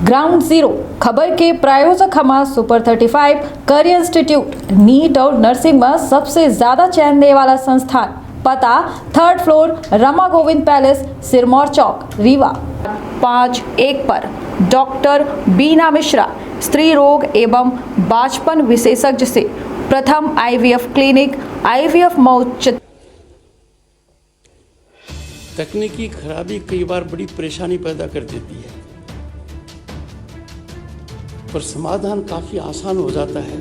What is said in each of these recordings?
Ground zero खबर के प्रायोजक हमारा सुपर 35 करियर इंस्टीट्यूट नीट और नर्सिंग में सबसे ज्यादा चयन देने वाला संस्थान। पता 3rd floor Rama Govind palace, Sirmaur Chowk, Rewa. 51 पर डॉक्टर बीना मिश्रा, स्त्री रोग एवं बांझपन विशेषज्ञ से प्रथम IVF क्लिनिक, IVF मऊ। तकनीकी खराबी कई बार बड़ी परेशानी पैदा कर देती है, पर समाधान काफ़ी आसान हो जाता है।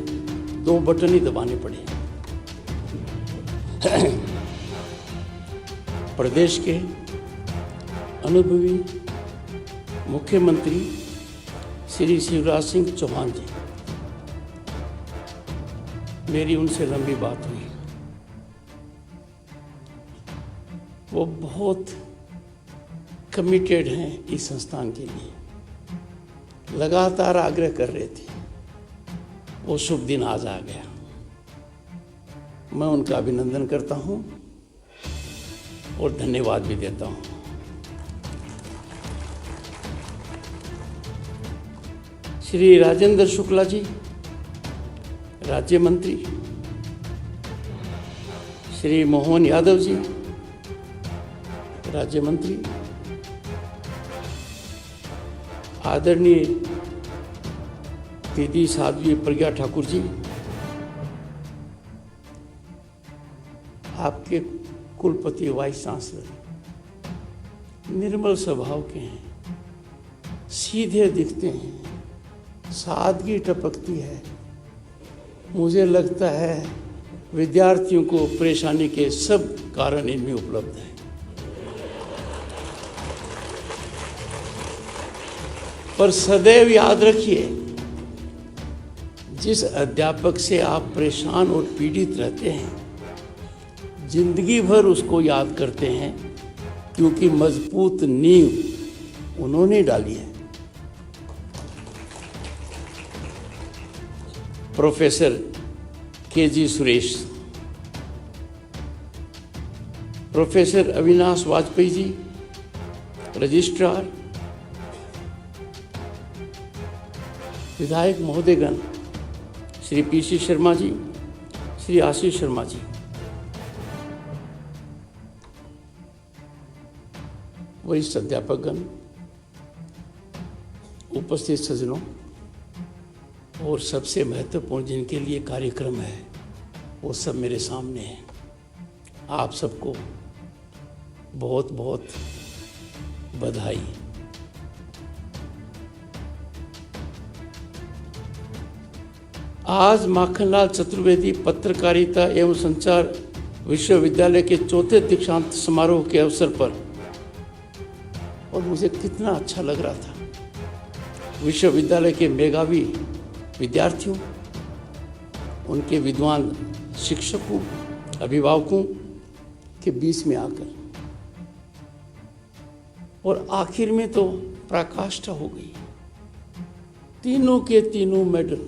2 बटन ही दबाने पड़े। प्रदेश के अनुभवी मुख्यमंत्री श्री शिवराज सिंह चौहान जी, मेरी उनसे लंबी बात हुई। वो बहुत कमिटेड हैं इस संस्थान के लिए, लगातार आग्रह कर रहे थे। वो शुभ दिन आज आ गया। मैं उनका अभिनंदन करता हूं और धन्यवाद भी देता हूं। श्री राजेंद्र शुक्ला जी, राज्य मंत्री, श्री मोहन यादव जी, राज्य मंत्री, आदरणीय दीदी साध्वी प्रज्ञा ठाकुर जी, आपके कुलपति वाइस चांसलर निर्मल स्वभाव के हैं, सीधे दिखते हैं, सादगी टपकती है। मुझे लगता है विद्यार्थियों को परेशानी के सब कारण इनमें उपलब्ध हैं। पर सदैव याद रखिए, जिस अध्यापक से आप परेशान और पीड़ित रहते हैं, जिंदगी भर उसको याद करते हैं, क्योंकि मजबूत नींव उन्होंने डाली है। Professor KG Suresh, professor Avinash Vajpayee ji, registrar, विधायक महोदयगण, श्री PC शर्मा जी, श्री आशीष शर्मा जी, वरिष्ठ अध्यापकगण, उपस्थित सज्जनों और सबसे महत्वपूर्ण जिनके लिए कार्यक्रम है, वो सब मेरे सामने हैं। आप सबको बहुत बहुत बधाई। आज माखनलाल चतुर्वेदी पत्रकारिता एवं संचार विश्वविद्यालय के 4थे दीक्षांत समारोह के अवसर पर, और मुझे कितना अच्छा लग रहा था, विश्वविद्यालय के मेधावी विद्यार्थियों, उनके विद्वान शिक्षकों, अभिभावकों के बीच में आकर, और आखिर में तो पराकाष्ठा हो गई। तीनों के तीनों मेडल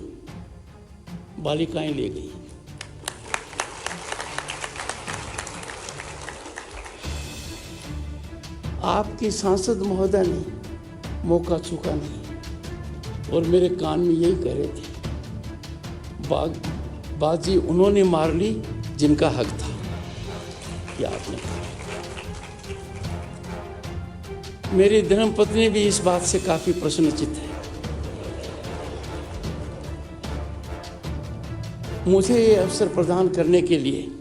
बालिकाएं ले गई। आपकी सांसद महोदय ने मौका चूका नहीं, और मेरे कान में यही कह रहे थे, बाजी उन्होंने मार ली जिनका हक था। क्या आपने कहा? मेरी धर्मपत्नी भी इस बात से काफी प्रसन्नचित है। मुझे ये अवसर प्रदान करने के लिए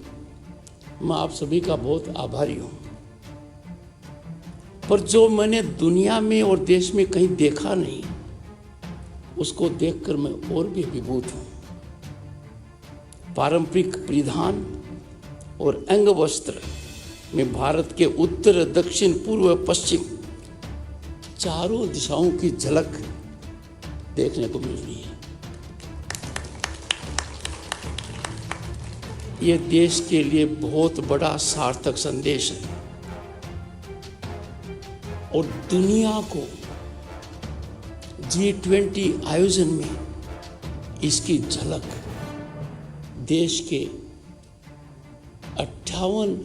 मैं आप सभी का बहुत आभारी हूँ। पर जो मैंने दुनिया में और देश में कहीं देखा नहीं, उसको देखकर मैं और भी अभिभूत हूँ। पारंपरिक परिधान और अंग वस्त्र में भारत के उत्तर, दक्षिण, पूर्व, पश्चिम चारों दिशाओं की झलक देखने को मिल रही है। ये देश के लिए बहुत बड़ा सार्थक संदेश है, और दुनिया को G20 आयोजन में इसकी झलक देश के 58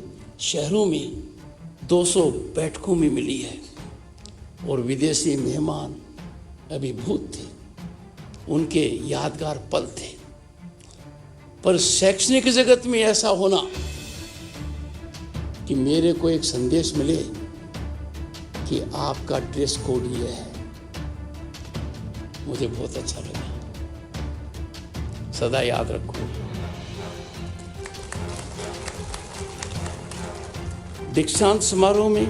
शहरों में 200 बैठकों में मिली है, और विदेशी मेहमान अभिभूत थे, उनके यादगार पल थे। पर शैक्षणिक जगत में ऐसा होना कि मेरे को एक संदेश मिले कि आपका ड्रेस कोड ये है, मुझे बहुत अच्छा लगा। सदा याद रखूंगा। दीक्षांत समारोह में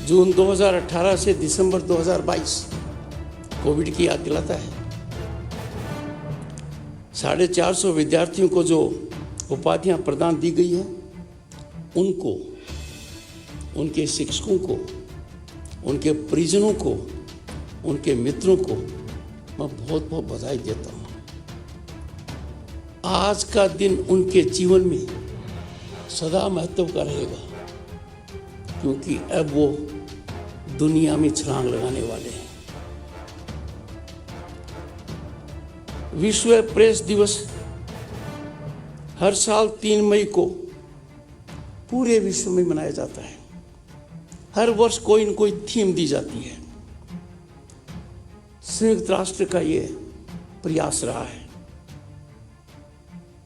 जून 2018 से दिसंबर 2022 कोविड की याद दिलाता है। 450 विद्यार्थियों को जो उपाधियां प्रदान दी गई हैं, उनको, उनके शिक्षकों को, उनके परिजनों को, उनके मित्रों को मैं बहुत बहुत बधाई देता हूँ। आज का दिन उनके जीवन में सदा महत्व का रहेगा, क्योंकि अब वो दुनिया में छलांग लगाने वाले हैं। विश्व प्रेस दिवस हर साल 3 मई को पूरे विश्व में मनाया जाता है। हर वर्ष कोई न कोई थीम दी जाती है। संयुक्त राष्ट्र का ये प्रयास रहा है,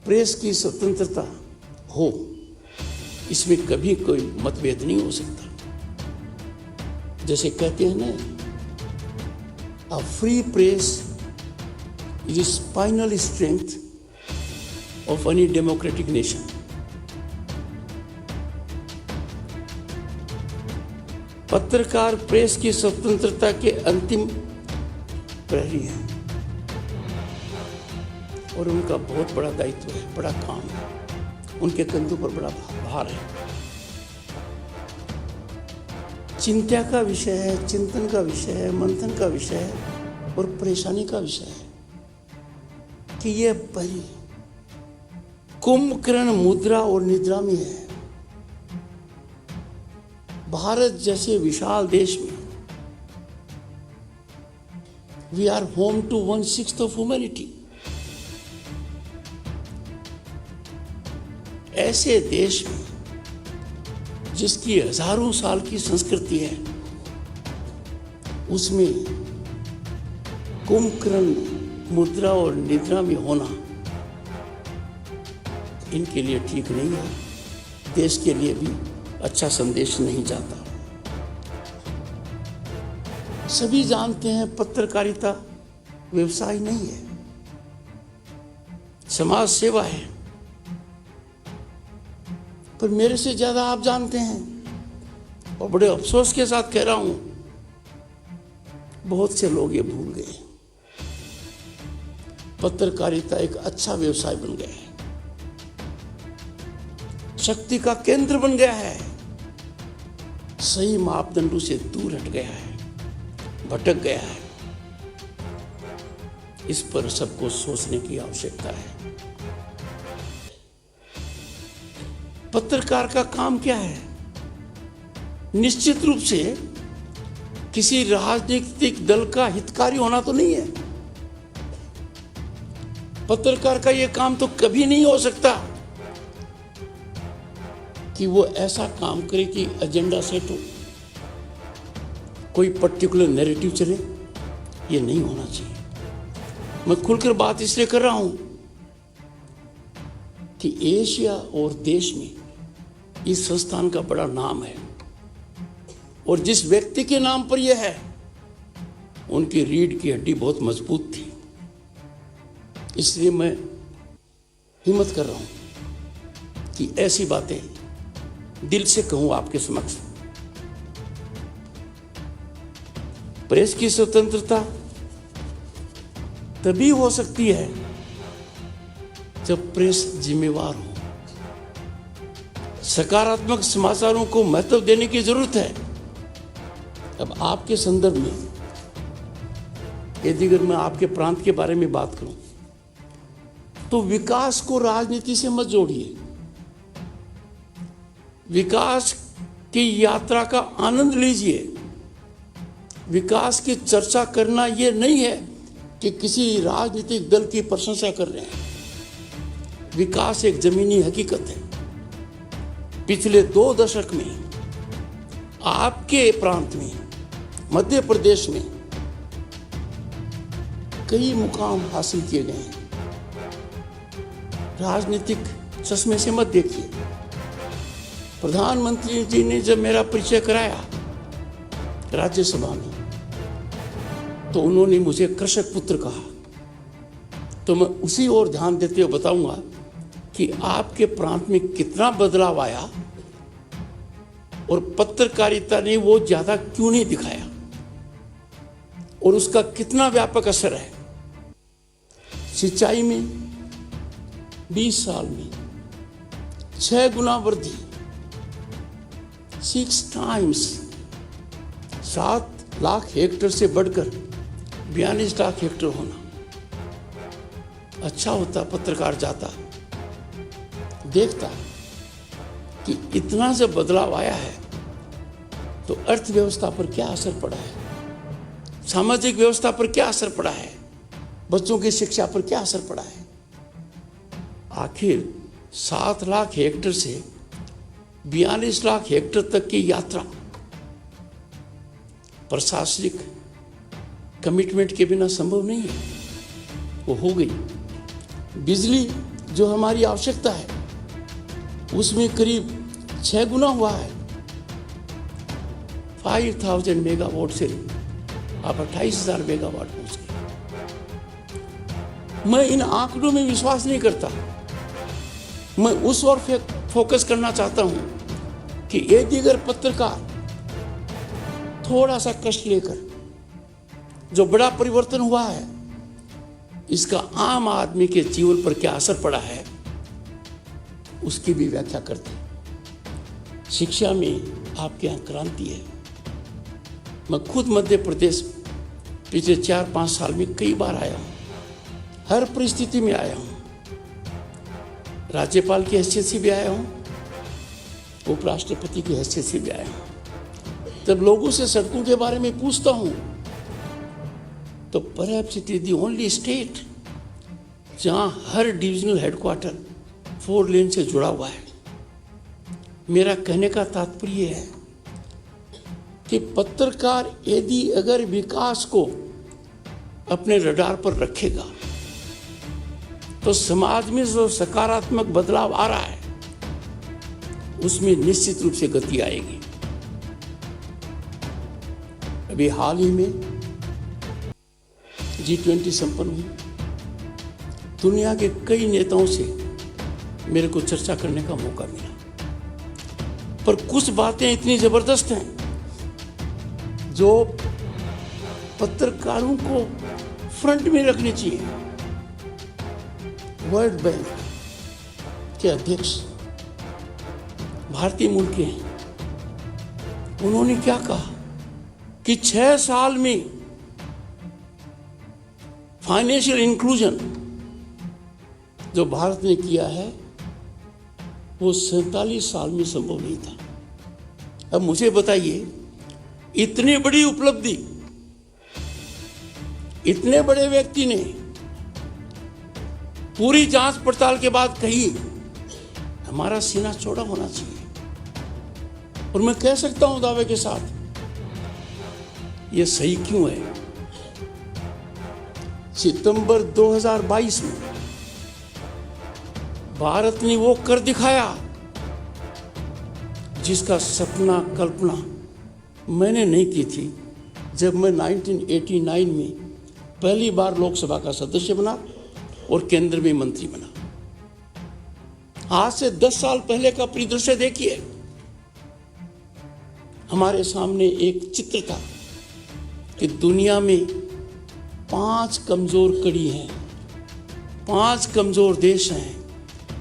प्रेस की स्वतंत्रता हो, इसमें कभी कोई मतभेद नहीं हो सकता। जैसे कहते हैं ना, a free press is spinal strength of any democratic nation. पत्रकार प्रेस की स्वतंत्रता के अंतिम प्रहरी है और उनका बहुत बड़ा दायित्व है, बड़ा काम है, उनके कंधों पर बड़ा भार है। चिंता का विषय है, चिंतन का विषय है, मंथन का विषय है और परेशानी का विषय है कि यह परी कुंभकर्ण मुद्रा और निद्रा में है। भारत जैसे विशाल देश में we are home to 1/6 of humanity. ऐसे देश में जिसकी हजारों साल की संस्कृति है, उसमें कुंभकर्ण मुद्रा और निद्रा में होना इनके लिए ठीक नहीं है, देश के लिए भी अच्छा संदेश नहीं जाता। सभी जानते हैं पत्रकारिता व्यवसाय नहीं है, समाज सेवा है। पर मेरे से ज्यादा आप जानते हैं, और बड़े अफसोस के साथ कह रहा हूं, बहुत से लोग ये भूल गए। पत्रकारिता एक अच्छा व्यवसाय बन गया है, शक्ति का केंद्र बन गया है, सही मापदंडों से दूर हट गया है, भटक गया है। इस पर सबको सोचने की आवश्यकता है। पत्रकार का काम क्या है? निश्चित रूप से किसी राजनीतिक दल का हितकारी होना तो नहीं है। पत्रकार का यह काम तो कभी नहीं हो सकता कि वो ऐसा काम करे कि एजेंडा सेट हो, कोई पर्टिकुलर नैरेटिव चले। ये नहीं होना चाहिए। मैं खुलकर बात इसलिए कर रहा हूं कि एशिया और देश में इस संस्थान का बड़ा नाम है, और जिस व्यक्ति के नाम पर यह है, उनकी रीढ़ की हड्डी बहुत मजबूत थी। इसलिए मैं हिम्मत कर रहा हूं कि ऐसी बातें दिल से कहूं आपके समक्ष। प्रेस की स्वतंत्रता तभी हो सकती है जब प्रेस जिम्मेवार हो। सकारात्मक समाचारों को महत्व देने की जरूरत है। अब आपके संदर्भ में यदि अगर मैं आपके प्रांत के बारे में बात करूं, तो विकास को राजनीति से मत जोड़िए। विकास की यात्रा का आनंद लीजिए। विकास की चर्चा करना यह नहीं है कि किसी राजनीतिक दल की प्रशंसा कर रहे हैं। विकास एक जमीनी हकीकत है। पिछले 2 दशक में आपके प्रांत में, मध्य प्रदेश में कई मुकाम हासिल किए गए हैं। राजनीतिक चश्मे से मत देखिए। प्रधानमंत्री जी ने जब मेरा परिचय कराया राज्यसभा में, तो उन्होंने मुझे कृषक पुत्र कहा। तो मैं उसी ओर ध्यान देते हुए बताऊंगा कि आपके प्रांत में कितना बदलाव आया और पत्रकारिता ने वो ज्यादा क्यों नहीं दिखाया और उसका कितना व्यापक असर है। सिंचाई में 20 साल में 6 गुना वृद्धि, 6 टाइम्स, 7 लाख हेक्टेयर से बढ़कर 42 लाख हेक्टेयर होना। अच्छा होता पत्रकार जाता, देखता कि इतना जब बदलाव आया है तो अर्थव्यवस्था पर क्या असर पड़ा है, सामाजिक व्यवस्था पर क्या असर पड़ा है, बच्चों की शिक्षा पर क्या असर पड़ा है। आखिर 7 लाख हेक्टेयर से 42 लाख हेक्टेयर तक की यात्रा प्रशासनिक कमिटमेंट के बिना संभव नहीं है। वो हो गई। बिजली जो हमारी आवश्यकता है उसमें करीब 6 गुना हुआ है। 5000 मेगावाट से आप 28,000 मेगावाट पहुंच गए। मैं इन आंकड़ों में विश्वास नहीं करता। मैं उस ओर फोकस करना चाहता हूं कि यदि अगर पत्रकार थोड़ा सा कष्ट लेकर जो बड़ा परिवर्तन हुआ है, इसका आम आदमी के जीवन पर क्या असर पड़ा है, उसकी भी व्याख्या करते हैं। शिक्षा में आपके यहाँ क्रांति है। मैं खुद मध्य प्रदेश पिछले 4-5 साल में कई बार आया हूँ, हर परिस्थिति में आया हूँ। राज्यपाल की हैसियत से भी आया हूँ, उपराष्ट्रपति की हैसियत से भी आया हूँ। जब लोगों से सड़कों के बारे में पूछता हूँ तो perhaps it is the only state जहाँ हर डिविजनल हेडक्वार्टर 4 लेन से जुड़ा हुआ है। मेरा कहने का तात्पर्य है कि पत्रकार यदि अगर विकास को अपने रडार पर रखेगा तो समाज में जो सकारात्मक बदलाव आ रहा है उसमें निश्चित रूप से गति आएगी। अभी हाल ही में G20 संपन्न हुई। दुनिया के कई नेताओं से मेरे को चर्चा करने का मौका मिला, पर कुछ बातें इतनी जबरदस्त हैं जो पत्रकारों को फ्रंट में रखनी चाहिए। वर्ल्ड बैंक के अध्यक्ष भारतीय मूल के हैं। उन्होंने क्या कहा कि 6 साल में फाइनेंशियल इंक्लूजन जो भारत ने किया है वो 47 साल में संभव नहीं था। अब मुझे बताइए, इतनी बड़ी उपलब्धि इतने बड़े व्यक्ति ने पूरी जांच पड़ताल के बाद कही, हमारा सीना चौड़ा होना चाहिए। और मैं कह सकता हूं दावे के साथ, ये सही क्यों है। सितंबर 2022 में भारत ने वो कर दिखाया जिसका सपना कल्पना मैंने नहीं की थी जब मैं 1989 में पहली बार लोकसभा का सदस्य बना और केंद्र में मंत्री बना। आज से 10 साल पहले का परिदृश्य देखिए। हमारे सामने एक चित्र था कि दुनिया में 5 कमजोर कड़ी हैं, 5 कमजोर देश हैं।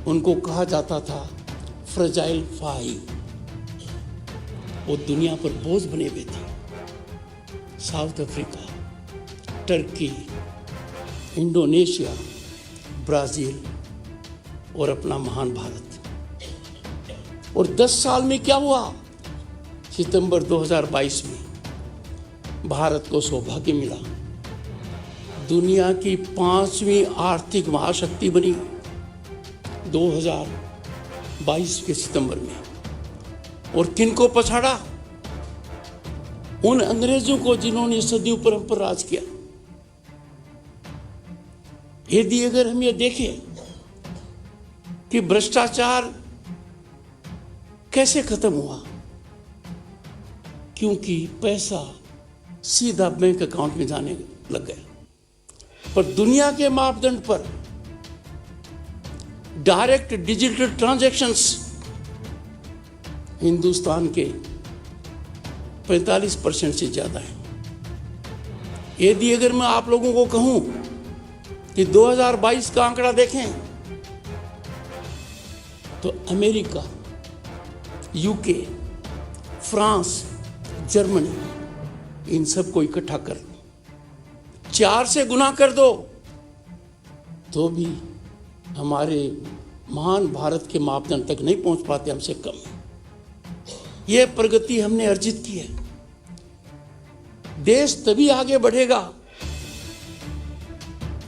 उनको कहा जाता था फ्रेजाइल 5। वो दुनिया पर बोझ बने हुए थे। South Africa, Turkey, Indonesia, Brazil और अपना महान भारत। और 10 साल में क्या हुआ? सितंबर 2022 में भारत को सौभाग्य मिला, दुनिया की 5वीं आर्थिक महाशक्ति बनी 2022 के सितंबर में। और किनको पछाड़ा? उन अंग्रेजों को जिन्होंने सदियों पर हम पर राज किया। यदि अगर हम ये देखें कि भ्रष्टाचार कैसे खत्म हुआ, क्योंकि पैसा सीधा बैंक अकाउंट में जाने लग गया। पर दुनिया के मापदंड पर डायरेक्ट डिजिटल ट्रांजैक्शंस हिंदुस्तान के 45% से ज्यादा है। यदि अगर मैं आप लोगों को कहूं कि 2022 का आंकड़ा देखें तो अमेरिका, यूके, फ्रांस, जर्मनी, इन सब को इकट्ठा कर लो, 4 से गुना कर दो तो भी हमारे महान भारत के मापदंड तक नहीं पहुंच पाते, हमसे कम है। यह प्रगति हमने अर्जित की है। देश तभी आगे बढ़ेगा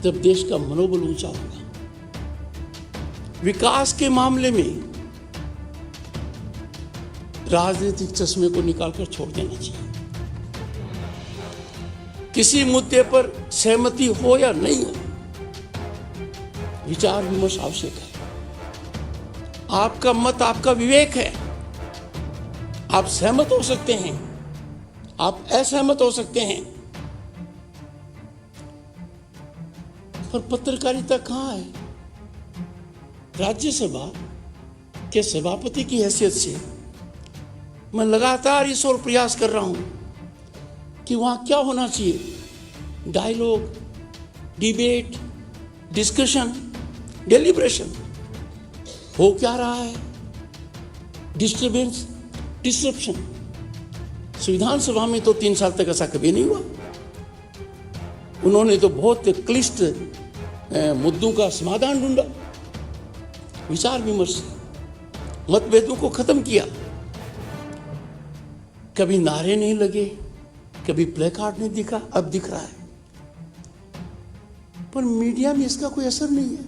जब देश का मनोबल ऊंचा होगा। विकास के मामले में राजनीतिक चश्मे को निकालकर छोड़ देना चाहिए। किसी मुद्दे पर सहमति हो या नहीं हो, विचार विमर्श आवश्यक है। आपका मत आपका विवेक है। आप सहमत हो सकते हैं, आप असहमत हो सकते हैं, पर पत्रकारिता कहां है? राज्यसभा के सभापति की हैसियत से मैं लगातार इस ओर प्रयास कर रहा हूं कि वहां क्या होना चाहिए। Dialogue, debate, discussion, deliberation. हो क्या रहा है? Disturbance, disruption. संविधान सभा में तो 3 साल तक ऐसा कभी नहीं हुआ। उन्होंने तो बहुत क्लिष्ट मुद्दों का समाधान ढूंढा, विचार विमर्श, मतभेदों को खत्म किया। कभी नारे नहीं लगे, कभी प्लेकार्ड नहीं दिखा, अब दिख रहा है। पर मीडिया में इसका कोई असर नहीं है।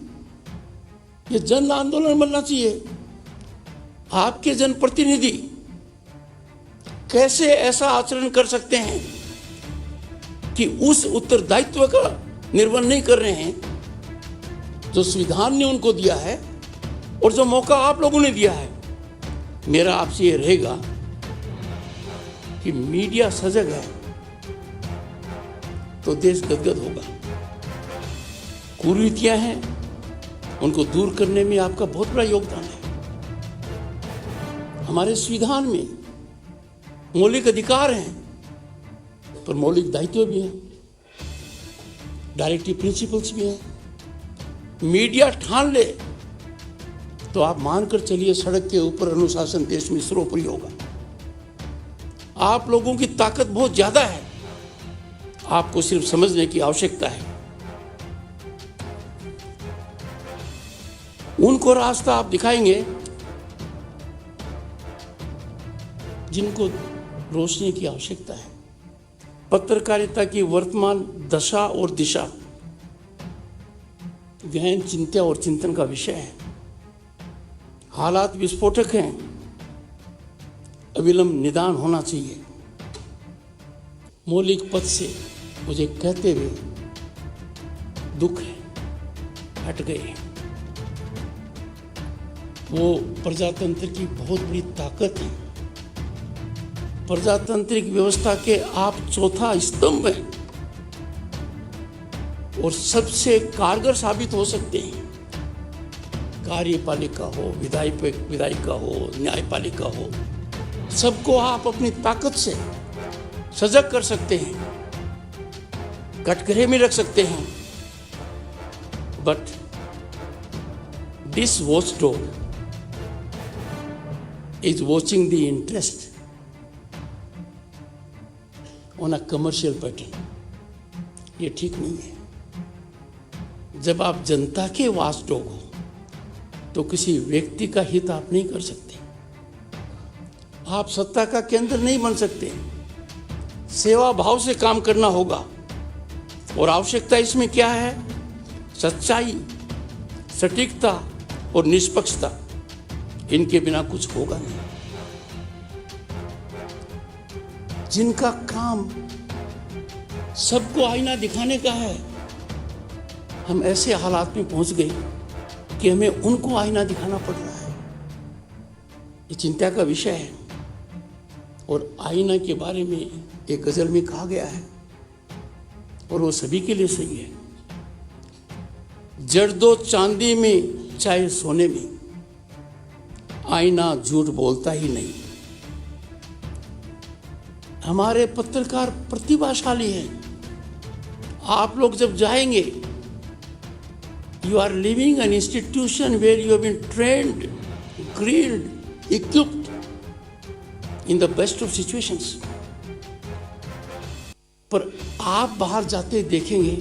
यह जन आंदोलन बनना चाहिए। आपके जनप्रतिनिधि कैसे ऐसा आचरण कर सकते हैं कि उस उत्तरदायित्व का निर्वहन नहीं कर रहे हैं जो संविधान ने उनको दिया है और जो मौका आप लोगों ने दिया है। मेरा आपसे यह रहेगा कि मीडिया सजग है तो देश गदगद होगा। कुरीतियां हैं, उनको दूर करने में आपका बहुत बड़ा योगदान है। हमारे संविधान में मौलिक अधिकार हैं, पर मौलिक दायित्व भी हैं, डायरेक्टिव प्रिंसिपल्स भी हैं। मीडिया ठान ले तो आप मानकर चलिए सड़क के ऊपर अनुशासन देश में सर्वोपरि होगा। आप लोगों की ताकत बहुत ज्यादा है, आपको सिर्फ समझने की आवश्यकता है। उनको रास्ता आप दिखाएंगे जिनको रोशनी की आवश्यकता है। पत्रकारिता की वर्तमान दशा और दिशा गहन चिंता और चिंतन का विषय है। हालात विस्फोटक हैं, अविलंब निदान होना चाहिए। मौलिक पद से मुझे कहते हुए दुख है, हट गए। वो प्रजातंत्र की बहुत बड़ी ताकत है। प्रजातांत्रिक व्यवस्था के आप चौथा स्तंभ हैं और सबसे कारगर साबित हो सकते हैं। कार्यपालिका हो, विधायिका हो, न्यायपालिका हो, सबको आप अपनी ताकत से सजग कर सकते हैं, कटघरे में रख सकते हैं। But this watchdog is watching the interest on a commercial pattern। ये ठीक नहीं है। जब आप जनता के वॉचडॉग हो तो किसी व्यक्ति का हित आप नहीं कर सकते। आप सत्ता का केंद्र नहीं बन सकते। सेवा भाव से काम करना होगा। और आवश्यकता इसमें क्या है? सच्चाई, सटीकता और निष्पक्षता। इनके बिना कुछ होगा नहीं। जिनका काम सबको आईना दिखाने का है, हम ऐसे हालात में पहुंच गए कि हमें उनको आईना दिखाना पड़ रहा है। ये चिंता का विषय है। और आईना के बारे में एक गजल में कहा गया है, और वो सभी के लिए सही है, जड़ दो चांदी में चाहे सोने में, आईना झूठ बोलता ही नहीं। हमारे पत्रकार प्रतिभाशाली हैं। आप लोग जब जाएंगे, you are living an institution where you have been trained, grilled, equipped in the best of situations. पर आप बाहर जाते देखेंगे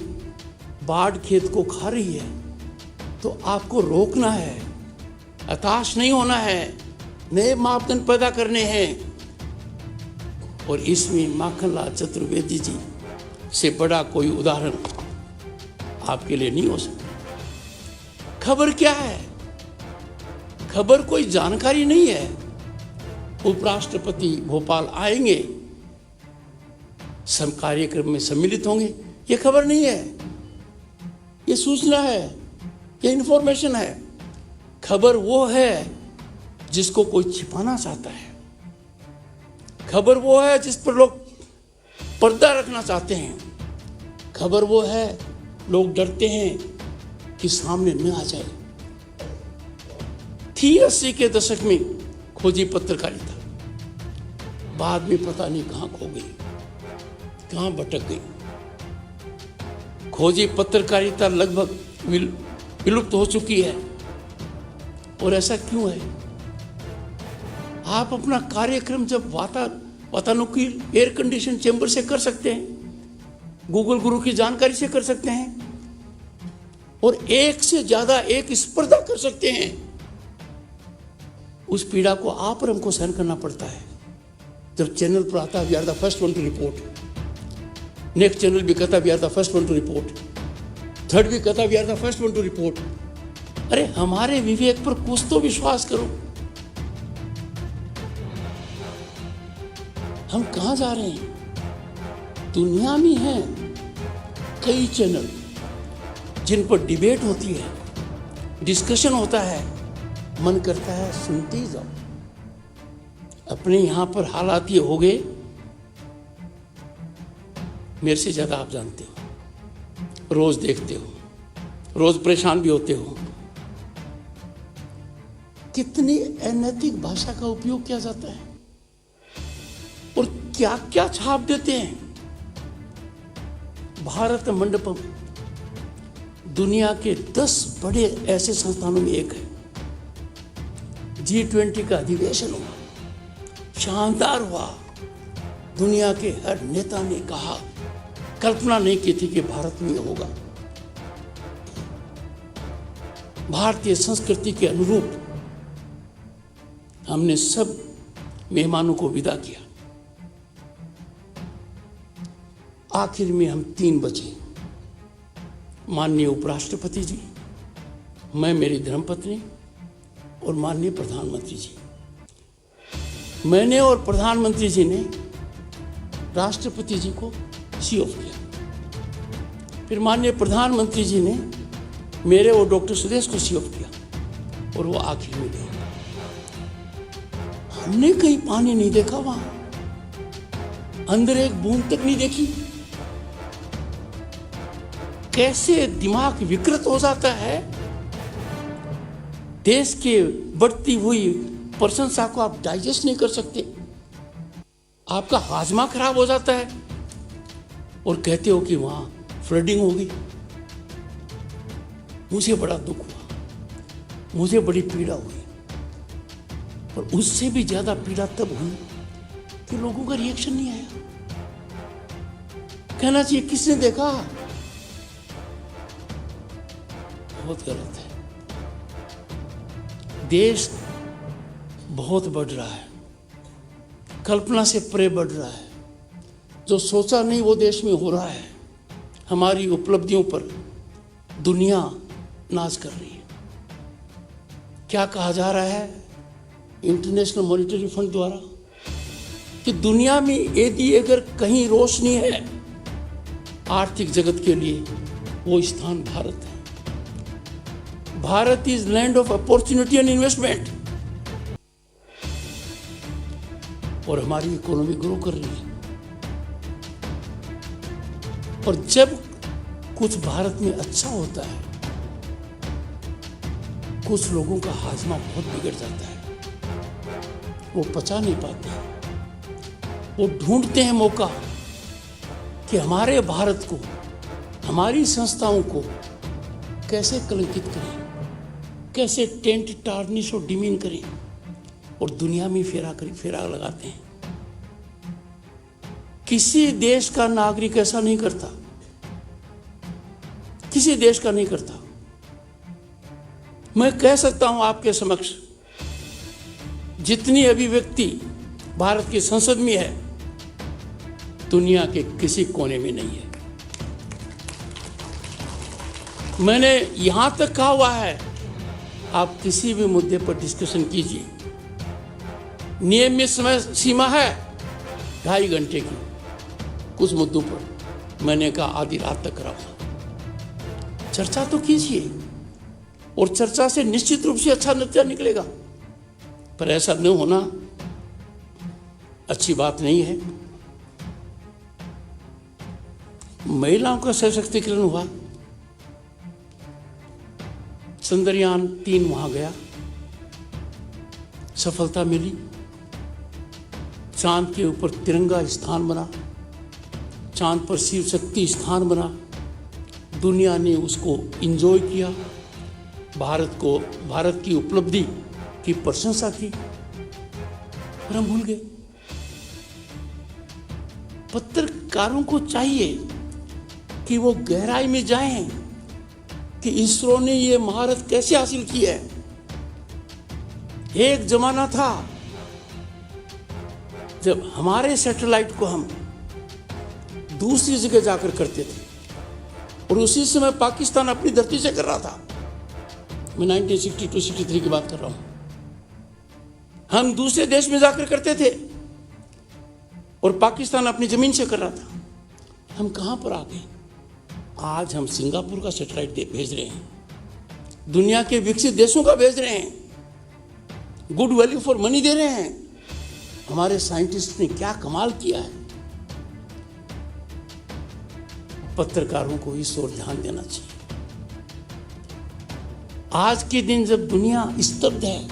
बाढ़ खेत को खा रही है, तो आपको रोकना है, हताश नहीं होना है, नए मापदंड पैदा करने हैं। और इसमें माखनलाल चतुर्वेदी जी से बड़ा कोई उदाहरण आपके लिए नहीं हो सकता। खबर क्या है? खबर कोई जानकारी नहीं है। उपराष्ट्रपति भोपाल आएंगे, सब कार्यक्रम में सम्मिलित होंगे, ये खबर नहीं है, ये सूचना है, ये इंफॉर्मेशन है। खबर वो है जिसको कोई छिपाना चाहता है। खबर वो है जिस पर लोग पर्दा रखना चाहते हैं। खबर वो है लोग डरते हैं कि सामने न आ जाए। थी 80 के दशक में खोजी पत्रकारिता, बाद में पता नहीं कहाँ खो गई, कहाँ भटक गई। खोजी पत्रकारिता लगभग विलुप्त हो चुकी है। और ऐसा क्यों है? आप अपना कार्यक्रम जब वातानुकूल एयर कंडीशन चैम्बर से कर सकते हैं, गूगल गुरु की जानकारी से कर सकते हैं, और एक से ज्यादा एक स्पर्धा कर सकते हैं, उस पीड़ा को आप और हमको सहन करना पड़ता है। जब चैनल पर आता है we are the first one to report, next channel भी कहता we are the first one to report, third भी कहता we are the first one to report. अरे हमारे विवेक पर कुछ तो विश्वास करो। हम कहां जा रहे हैं? दुनिया में हैं कई चैनल जिन पर डिबेट होती है, डिस्कशन होता है, मन करता है सुनते ही जाओ। अपने यहां पर हालात ये हो गए, मेरे से ज्यादा आप जानते हो, रोज देखते हो, रोज परेशान भी होते हो। कितनी अनैतिक भाषा का उपयोग किया जाता है और क्या क्या छाप देते हैं। भारत मंडपम दुनिया के 10 बड़े ऐसे संस्थानों में एक है। G20 का अधिवेशन हुआ, शानदार हुआ। दुनिया के हर नेता ने कहा, कल्पना नहीं की थी कि भारत में होगा। भारतीय संस्कृति के अनुरूप हमने सब मेहमानों को विदा किया। आखिर में हम 3 बजे, माननीय उपराष्ट्रपति जी, मैं, मेरी धर्मपत्नी और माननीय प्रधानमंत्री जी, मैंने और प्रधानमंत्री जी ने राष्ट्रपति जी को सी ऑफ किया। फिर माननीय प्रधानमंत्री जी ने मेरे और डॉक्टर सुदेश को सी ऑफ किया और वो आखिर में गए। हमने कहीं पानी नहीं देखा, वहां अंदर एक बूंद तक नहीं देखी। कैसे दिमाग विकृत हो जाता है। देश के बढ़ती हुई प्रशंसा को आप डाइजेस्ट नहीं कर सकते, आपका हाजमा खराब हो जाता है और कहते हो कि वहां फ्लडिंग होगी। मुझे बड़ा दुख हुआ, मुझे बड़ी पीड़ा हुई, और उससे भी ज्यादा पीड़ा तब हुई कि लोगों का रिएक्शन नहीं आया। कहना चाहिए किसने देखा, बहुत गलत है। देश बहुत बढ़ रहा है, कल्पना से परे बढ़ रहा है। जो सोचा नहीं वो देश में हो रहा है। हमारी उपलब्धियों पर दुनिया नाज कर रही है। क्या कहा जा रहा है इंटरनेशनल मॉनिटरी फंड द्वारा कि दुनिया में यदि अगर कहीं रोशनी है आर्थिक जगत के लिए, वो स्थान भारत है। Bharat is land of opportunity and investment, और हमारी इकोनॉमी ग्रो कर रही है। और जब कुछ भारत में अच्छा होता है, कुछ लोगों का हाजमा बहुत बिगड़ जाता है, वो पचा नहीं पाते, वो ढूंढते हैं मौका कि हमारे भारत को, हमारी संस्थाओं को कैसे कलंकित करें, कैसे टेंट टार्निश और डिमीन करें, और दुनिया में फेरा लगाते हैं। किसी देश का नागरिक ऐसा नहीं करता, किसी देश का नहीं करता। मैं कह सकता हूं आपके समक्ष, जितनी अभिव्यक्ति भारत की संसद में है, दुनिया के किसी कोने में नहीं है। मैंने यहां तक कहा हुआ है, आप किसी भी मुद्दे पर डिस्कशन कीजिए, नियमित समय सीमा है 2.5 घंटे की। कुछ मुद्दों पर मैंने कहा आधी रात तक कराऊंगा। चर्चा तो कीजिए, और चर्चा से निश्चित रूप से अच्छा नतीजा निकलेगा, पर ऐसा न होना अच्छी बात नहीं है। महिलाओं का सशक्तिकरण हुआ, चंद्रयान 3 वहां गया, सफलता मिली, चांद के ऊपर तिरंगा स्थान बना, चांद पर शिव शक्ति स्थान बना, दुनिया ने उसको एंजॉय किया, भारत की उपलब्धि की प्रशंसा की, और हम भूल गए। पत्रकारों को चाहिए कि वो गहराई में जाएं कि इसरो ने ये महारत कैसे हासिल की है। एक जमाना था जब हमारे सैटेलाइट को हम दूसरी जगह जाकर करते थे, और उसी समय पाकिस्तान अपनी धरती से कर रहा था। मैं 1962-63 की बात कर रहा हूं। हम दूसरे देश में जाकर करते थे, और पाकिस्तान अपनी जमीन से कर रहा था। हम कहां पर आ गए? आज हम सिंगापुर का सैटेलाइट भेज रहे हैं, दुनिया के विकसित देशों का भेज रहे हैं, गुड वैल्यू फॉर मनी दे रहे हैं। हमारे साइंटिस्ट ने क्या कमाल किया है। पत्रकारों को इस ओर ध्यान देना चाहिए। आज के दिन जब दुनिया स्तब्ध है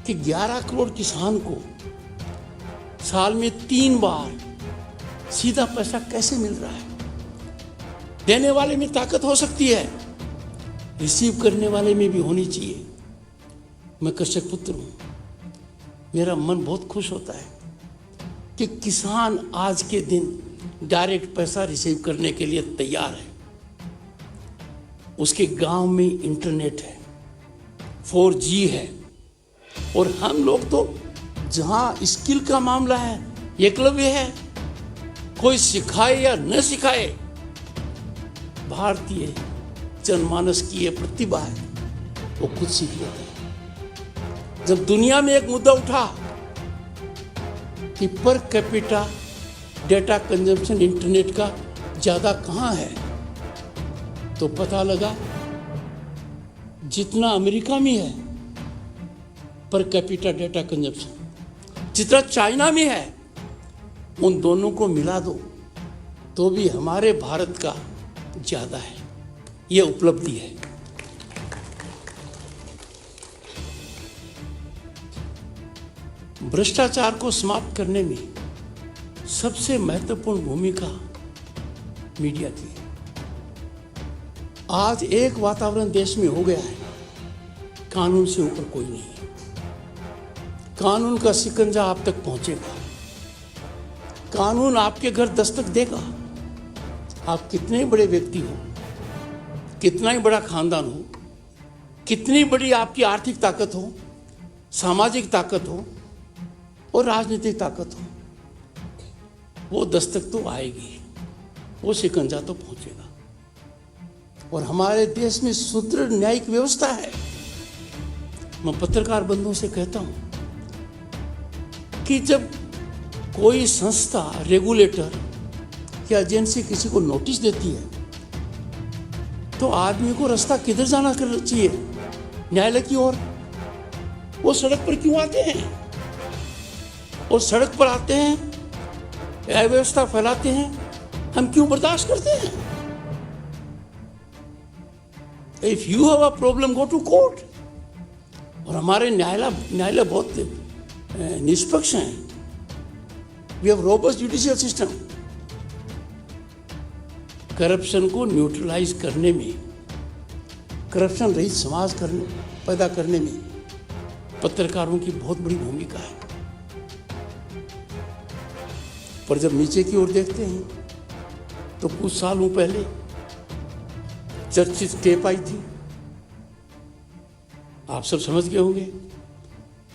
कि 11 करोड़ किसान को साल में 3 बार सीधा पैसा कैसे मिल रहा है। देने वाले में ताकत हो सकती है, रिसीव करने वाले में भी होनी चाहिए। मैं कृषक पुत्र हूं, मेरा मन बहुत खुश होता है कि किसान आज के दिन डायरेक्ट पैसा रिसीव करने के लिए तैयार है। उसके गांव में इंटरनेट है, 4G है, और हम लोग तो जहां स्किल का मामला है एकलव्य है। कोई सिखाए या न सिखाए, भारतीय जनमानस की ये प्रतिभा है, वो खुद सीख लेता है। जब दुनिया में एक मुद्दा उठा कि per capita data consumption internet का ज्यादा कहां है, तो पता लगा जितना अमेरिका में है पर कैपिटा डेटा कंजम्पशन, जितना चाइना में है, उन दोनों को मिला दो तो भी हमारे भारत का ज्यादा है। यह उपलब्धि है। भ्रष्टाचार को समाप्त करने में सबसे महत्वपूर्ण भूमिका मीडिया की है। आज एक वातावरण देश में हो गया है, कानून से ऊपर कोई नहीं है। कानून का शिकंजा आप तक पहुंचेगा, कानून आपके घर दस्तक देगा। आप कितने बड़े व्यक्ति हो, कितना ही बड़ा खानदान हो, कितनी बड़ी आपकी आर्थिक ताकत हो, सामाजिक ताकत हो और राजनीतिक ताकत हो, वो दस्तक तो आएगी, वो शिकंजा तो पहुंचेगा। और हमारे देश में सुदृढ़ न्यायिक व्यवस्था है। मैं पत्रकार बंधुओं से कहता हूं कि जब कोई संस्था, रेगुलेटर या एजेंसी किसी को नोटिस देती है तो आदमी को रास्ता किधर जाना चाहिए? न्यायालय की ओर। वो सड़क पर क्यों आते हैं? और सड़क पर आते हैं, अव्यवस्था फैलाते हैं, हम क्यों बर्दाश्त करते हैं? If you have a problem, go to court. और हमारे न्यायालय बहुत निष्पक्ष हैं। We have robust judicial system. Corruption को न्यूट्रलाइज करने में, करप्शन रहित समाज पैदा करने में पत्रकारों की बहुत बड़ी भूमिका है। पर जब नीचे की ओर देखते हैं तो कुछ सालों पहले चर्चित टेप आई थी, आप सब समझ गए होंगे।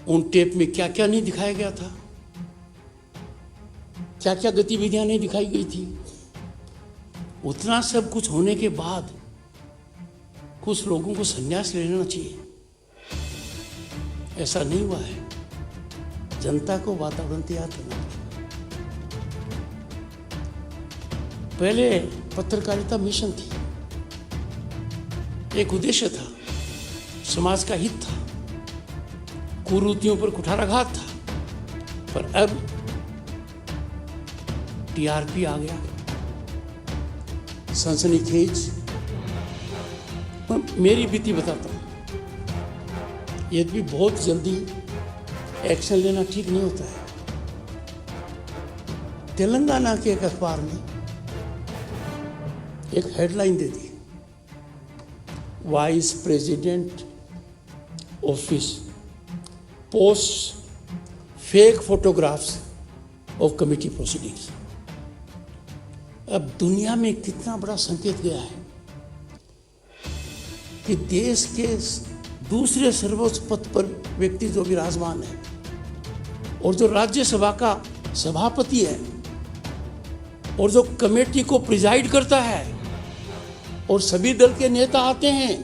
उन टेप में क्या क्या नहीं दिखाया गया था, क्या क्या गतिविधियां नहीं दिखाई गई थी। उतना सब कुछ होने के बाद कुछ लोगों को संन्यास ले लेना चाहिए। ऐसा नहीं हुआ है। जनता को वातावरण तैयार करना चाहिए। पहले पत्रकारिता मिशन थी, एक उद्देश्य था, समाज का हित था, कुरीतियों पर कुठाराघात था। पर अब टीआरपी आ गया, सनसनीखेज। मेरी बीती बताता हूँ, ये भी बहुत जल्दी एक्शन लेना ठीक नहीं होता है। तेलंगाना के एक अखबार में एक headline they the, vice president office post fake photographs of committee proceedings. अब दुनिया में कितना बड़ा संकेत गया है कि देश के दूसरे सर्वोच्च पद पर व्यक्ति जो विराजमान है और जो राज्यसभा का सभापति है और जो कमेटी को प्रिजाइड करता है और सभी दल के नेता आते हैं,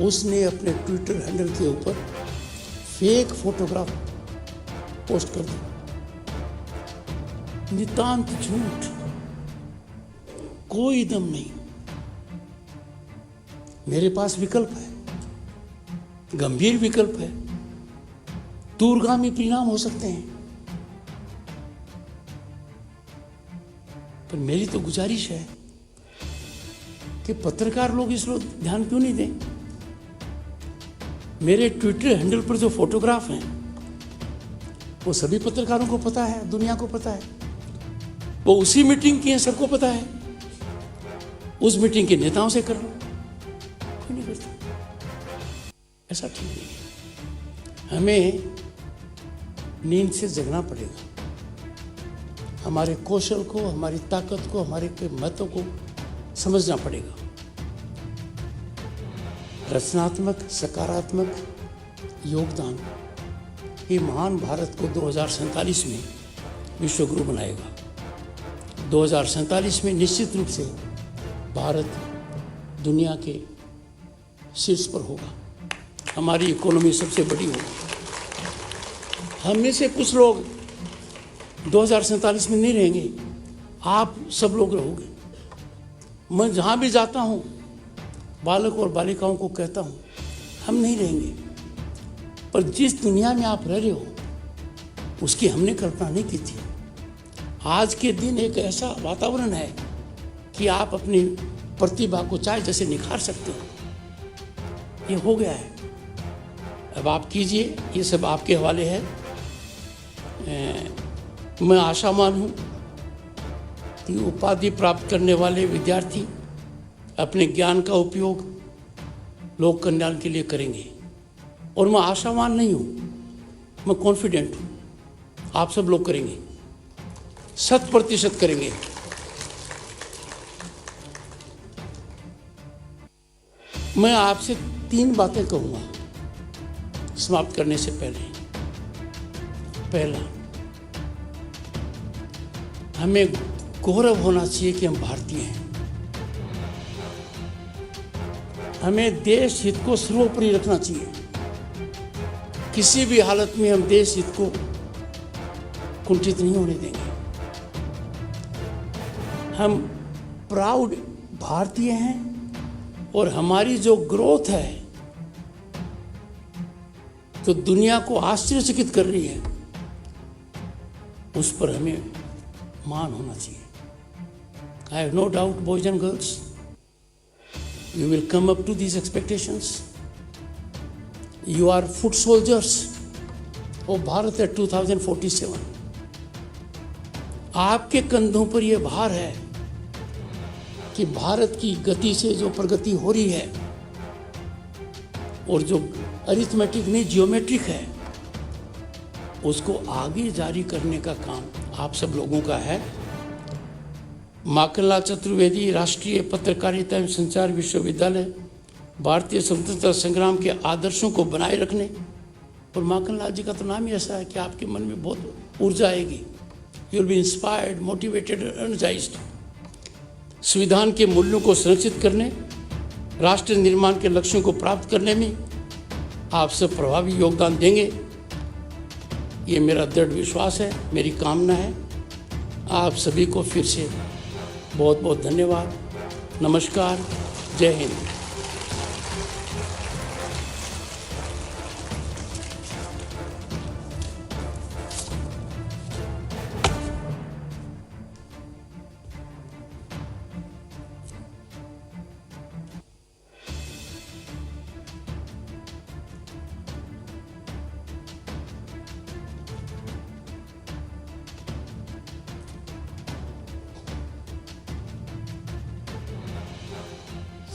उसने अपने ट्विटर हैंडल के ऊपर फेक फोटोग्राफ पोस्ट कर दिया। नितांत झूठ, कोई दम नहीं। मेरे पास विकल्प है, गंभीर विकल्प है, दूरगामी परिणाम हो सकते हैं। पर मेरी तो गुजारिश है कि पत्रकार लोग इस लोग ध्यान क्यों नहीं दें। मेरे ट्विटर हैंडल पर जो फोटोग्राफ हैं वो सभी पत्रकारों को पता है, दुनिया को पता है। वो उसी मीटिंग की है, सबको पता है। उस मीटिंग के नेताओं से कर लो, कोई नहीं करता। ऐसा ठीक नहीं है। हमें नींद से जगना पड़ेगा। हमारे कौशल को, हमारी ताकत को, हमारे महत्व को समझना पड़ेगा। रचनात्मक, सकारात्मक योगदान ये महान भारत को 2047 में विश्व गुरु बनाएगा। 2047 में निश्चित रूप से भारत दुनिया के शीर्ष पर होगा। हमारी इकोनॉमी सबसे बड़ी होगी। हम में से कुछ लोग 2047 में नहीं रहेंगे, आप सब लोग रहोगे। मैं जहाँ भी जाता हूँ बालक और बालिकाओं को कहता हूँ, हम नहीं रहेंगे, पर जिस दुनिया में आप रह रहे हो उसकी हमने कल्पना नहीं की थी। आज के दिन एक ऐसा वातावरण है कि आप अपनी प्रतिभा को चाहे जैसे निखार सकते हो। ये हो गया है, अब आप कीजिए। ये सब आपके हवाले है। मैं आशावान हूँ कि उपाधि प्राप्त करने वाले विद्यार्थी अपने ज्ञान का उपयोग लोक कल्याण के लिए करेंगे। और मैं आशावान नहीं हूँ, मैं कॉन्फिडेंट हूँ, आप सब लोग करेंगे, 100% करेंगे। मैं आपसे 3 बातें कहूँगा समाप्त करने से पहले। पहला, हमें गौरव होना चाहिए कि हम भारतीय हैं। हमें देश हित को सर्वोपरि रखना चाहिए। किसी भी हालत में हम देश हित को कुंठित नहीं होने देंगे। हम प्राउड भारतीय हैं और हमारी जो ग्रोथ है तो दुनिया को आश्चर्यचकित कर रही है, उस पर हमें मान होना चाहिए। I have no doubt boys and girls, you will come up to these expectations. You are foot soldiers of Bharat at 2047। आपके कंधों पर यह भार है कि भारत की गति से जो प्रगति हो रही है और जो अरिथमेटिक नहीं जियोमेट्रिक है, उसको आगे जारी करने का काम आप सब लोगों का है। माखनलाल चतुर्वेदी राष्ट्रीय पत्रकारिता एवं संचार विश्वविद्यालय भारतीय स्वतंत्रता संग्राम के आदर्शों को बनाए रखने, और माखनलाल जी का तो नाम ही ऐसा है कि आपके मन में बहुत ऊर्जा आएगी। You will be inspired, motivated, energised. संविधान के मूल्यों को संरक्षित करने, राष्ट्र निर्माण के लक्ष्यों को प्राप्त करने में आप सब प्रभावी योगदान देंगे, ये मेरा दृढ़ विश्वास है, मेरी कामना है। आप सभी को फिर से बहुत बहुत धन्यवाद। नमस्कार, जय हिंद।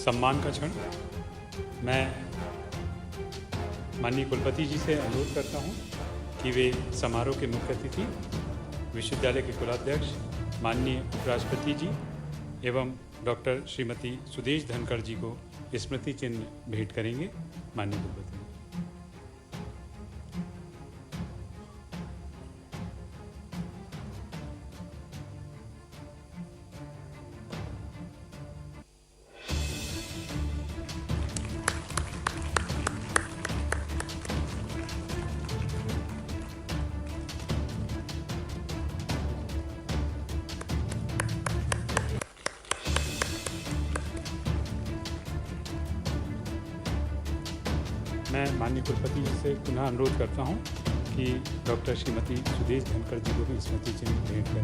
सम्मान का क्षण। मैं माननीय कुलपति जी से अनुरोध करता हूं कि वे समारोह के मुख्य अतिथि विश्वविद्यालय के कुलाध्यक्ष माननीय उपराष्ट्रपति जी एवं डॉक्टर श्रीमती सुदेश धनखड़ जी को स्मृति चिन्ह भेंट करेंगे। माननीय कुलपति। मैं माननीय कुलपति जी से पुनः अनुरोध करता हूं कि डॉक्टर श्रीमती सुदेश धनखड़ जी को भी स्मृति चिन्ह भेंट करें।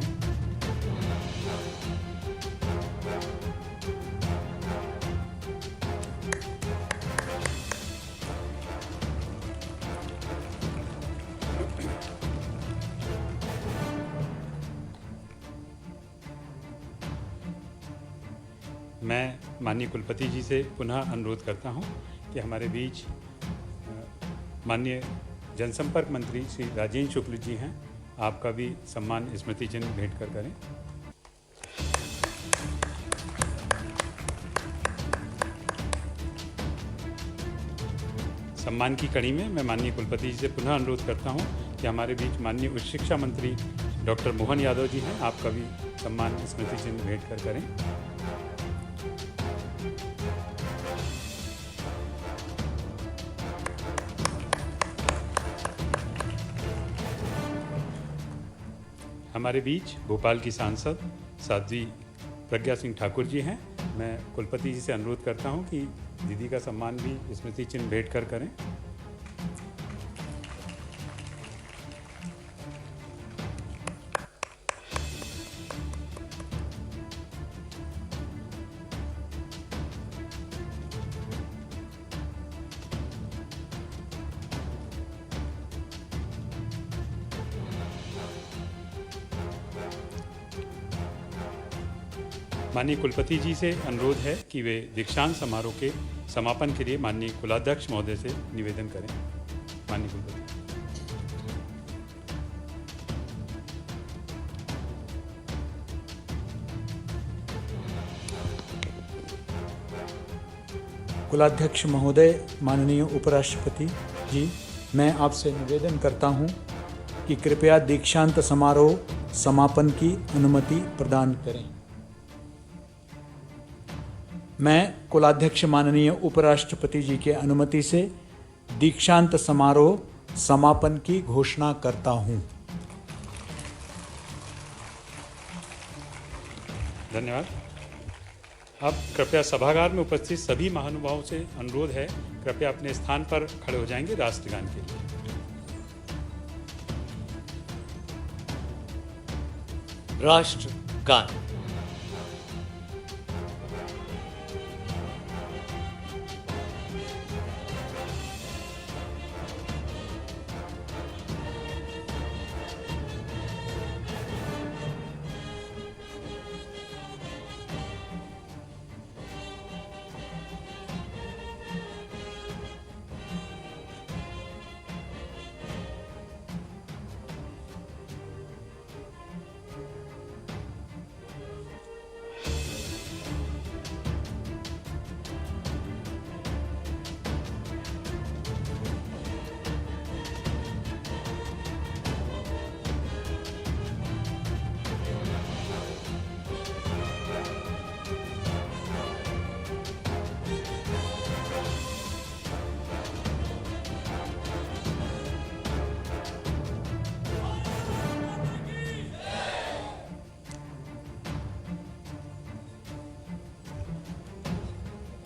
मैं माननीय कुलपति जी से पुनः अनुरोध करता हूं कि हमारे बीच माननीय जनसंपर्क मंत्री श्री राजेंद्र शुक्ल जी हैं, आपका भी सम्मान स्मृति चिन्ह भेंट कर करें। सम्मान की कड़ी में मैं माननीय कुलपति जी से पुनः अनुरोध करता हूं कि हमारे बीच माननीय उच्च शिक्षा मंत्री डॉक्टर मोहन यादव जी हैं, आपका भी सम्मान स्मृति चिन्ह भेंट कर करें। हमारे बीच भोपाल की सांसद साध्वी प्रज्ञा सिंह ठाकुर जी हैं। मैं कुलपति जी से अनुरोध करता हूं कि दीदी का सम्मान भी स्मृति चिन्ह भेंट कर करें। माननीय कुलपति जी से अनुरोध है कि वे दीक्षांत समारोह के समापन के लिए माननीय कुलाध्यक्ष महोदय से निवेदन करें। माननीय कुलपति। कुलाध्यक्ष महोदय, माननीय उपराष्ट्रपति जी, मैं आपसे निवेदन करता हूं कि कृपया दीक्षांत समारोह समापन की अनुमति प्रदान करें। मैं कुलाध्यक्ष माननीय उपराष्ट्रपति जी के अनुमति से दीक्षांत समारोह समापन की घोषणा करता हूं। धन्यवाद। अब कृपया सभागार में उपस्थित सभी महानुभावों से अनुरोध है, कृपया अपने स्थान पर खड़े हो जाएंगे राष्ट्रगान के लिए। राष्ट्रगान।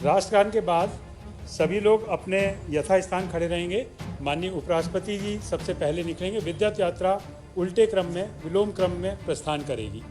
राष्ट्रगान के बाद सभी लोग अपने यथास्थान खड़े रहेंगे। माननीय उपराष्ट्रपति जी सबसे पहले निकलेंगे। विद्युत यात्रा उल्टे क्रम में, विलोम क्रम में प्रस्थान करेगी।